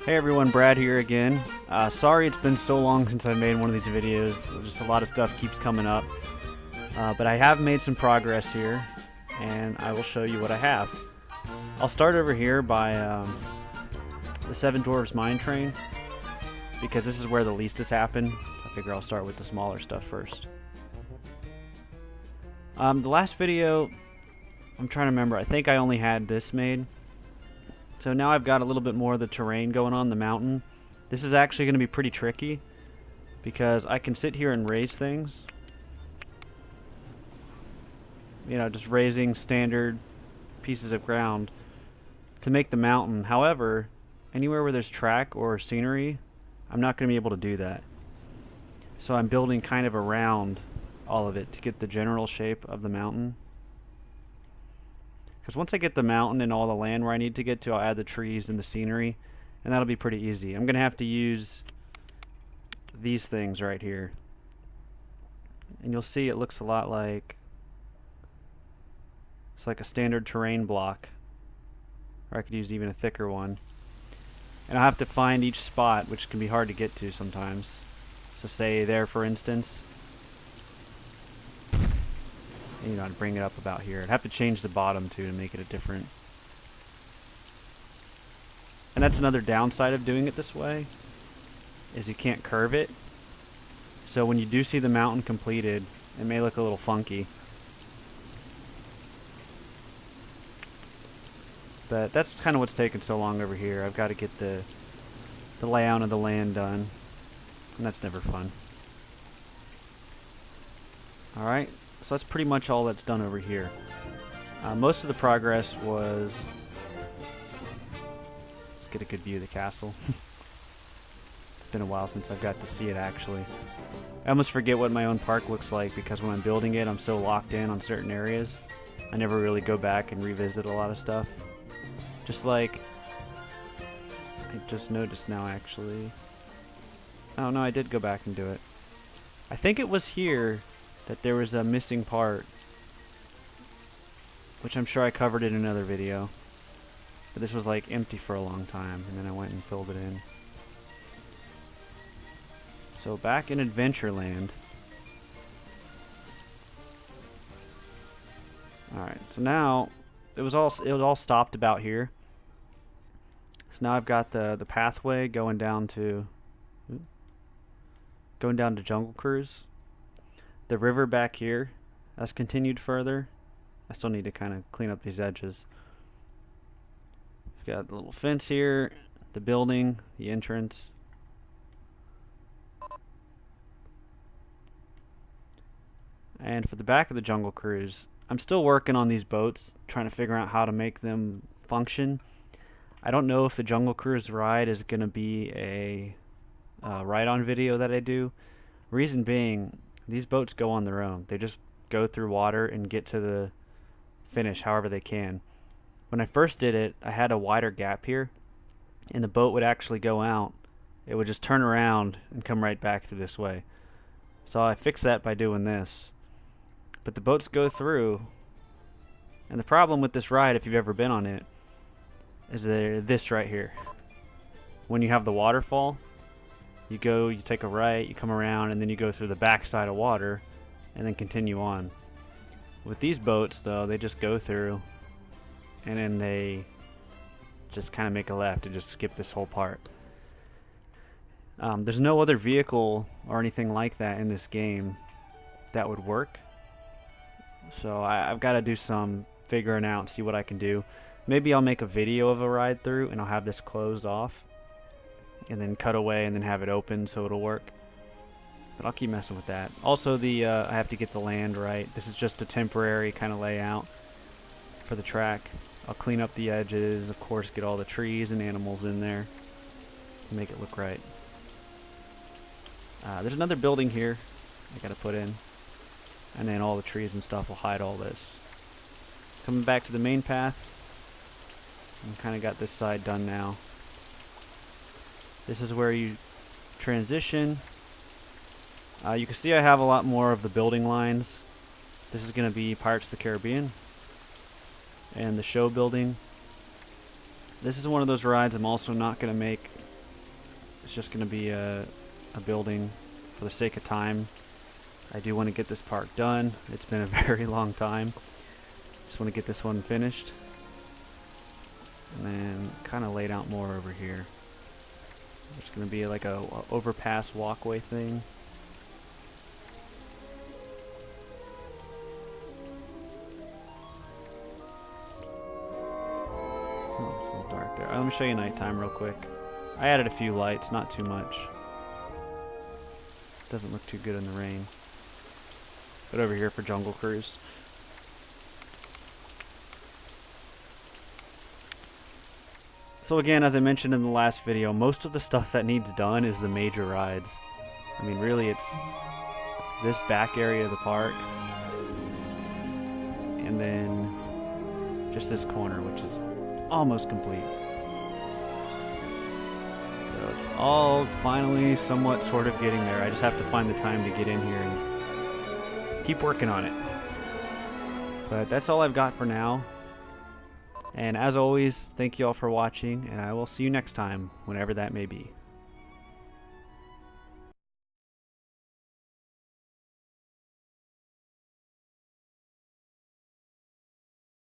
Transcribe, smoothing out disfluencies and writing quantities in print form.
Hey everyone, Brad here again. Sorry it's been so long since I made one of these videos. Just a lot of stuff keeps coming up. But I have made some progress here, and I will show you what I have. I'll start over here by the Seven Dwarves Mine Train, because this is where the least has happened. I figure I'll start with the smaller stuff first. The last video, I'm trying to remember, I think I only had this made. So now I've got a little bit more of the terrain going on the mountain. This is actually going to be pretty tricky because I can sit here and raise things. You know, just raising standard pieces of ground to make the mountain. However, anywhere where there's track or scenery, I'm not going to be able to do that. So I'm building kind of around all of it to get the general shape of the mountain. Because once I get the mountain and all the land where I need to get to, I'll add the trees and the scenery, and that'll be pretty easy. I'm going to have to use these things right here. And you'll see it looks a lot like, it's like a standard terrain block. Or I could use even a thicker one. And I'll have to find each spot, which can be hard to get to sometimes. So say there, for instance. You know, I'd bring it up about here. I'd have to change the bottom too to make it a different. And that's another downside of doing it this way, is you can't curve it. So when you do see the mountain completed, it may look a little funky. But that's kind of what's taking so long over here. I've got to get the layout of the land done, and that's never fun. Alright. So that's pretty much all that's done over here. Most of the progress was... Let's get a good view of the castle. It's been a while since I've got to see it actually. I almost forget what my own park looks like because when I'm building it I'm so locked in on certain areas. I never really go back and revisit a lot of stuff. Just like... I just noticed now actually. Oh no, I did go back and do it. I think it was here that there was a missing part, which I'm sure I covered in another video, but this was like empty for a long time, and then I went and filled it in. So back in Adventureland. Alright, so now it was all stopped about here. So now I've got the pathway going down to Jungle Cruise. The river back here has continued further. I still need to kind of clean up these edges. We've got the little fence here, the building, the entrance. And for the back of the Jungle Cruise, I'm still working on these boats, trying to figure out how to make them function. I don't know if the Jungle Cruise ride is going to be a ride-on video that I do. Reason being, these boats go on their own. They just go through water and get to the finish however they can. When I first did it, I had a wider gap here, and the boat would actually go out. It would just turn around and come right back through this way. So I fixed that by doing this. But the boats go through, and the problem with this ride, if you've ever been on it, is this right here. When you have the waterfall, you go, you take a right, you come around, and then you go through the backside of water, and then continue on. With these boats, though, they just go through, and then they just kind of make a left and just skip this whole part. There's no other vehicle or anything like that in this game that would work. So I've got to do some figuring out, see what I can do. Maybe I'll make a video of a ride through, and I'll have this closed off, and then cut away and then have it open so it'll work. But I'll keep messing with that. Also, I have to get the land right. This is just a temporary kind of layout for the track. I'll clean up the edges, of course, get all the trees and animals in there and make it look right. There's another building here I gotta put in, and then all the trees and stuff will hide all this. Coming back to the main path, I've kind of got this side done now. This is where you transition. You can see I have a lot more of the building lines. This is going to be Pirates of the Caribbean and the show building. This is one of those rides I'm also not going to make It's just going to be a building for the sake of time. I do want to get this park done. It's been a very long time. Just want to get this one finished. And then kind of laid out more over here. There's going to be like a overpass walkway thing. Oh, it's a little dark there. Let me show you nighttime real quick. I added a few lights, not too much. Doesn't look too good in the rain. But over here for Jungle Cruise. So again, as I mentioned in the last video, most of the stuff that needs done is the major rides. I mean, really, it's this back area of the park, and then just this corner, which is almost complete. So it's all finally somewhat sort of getting there. I just have to find the time to get in here and keep working on it. But that's all I've got for now. And as always, thank you all for watching, and I will see you next time, whenever that may be.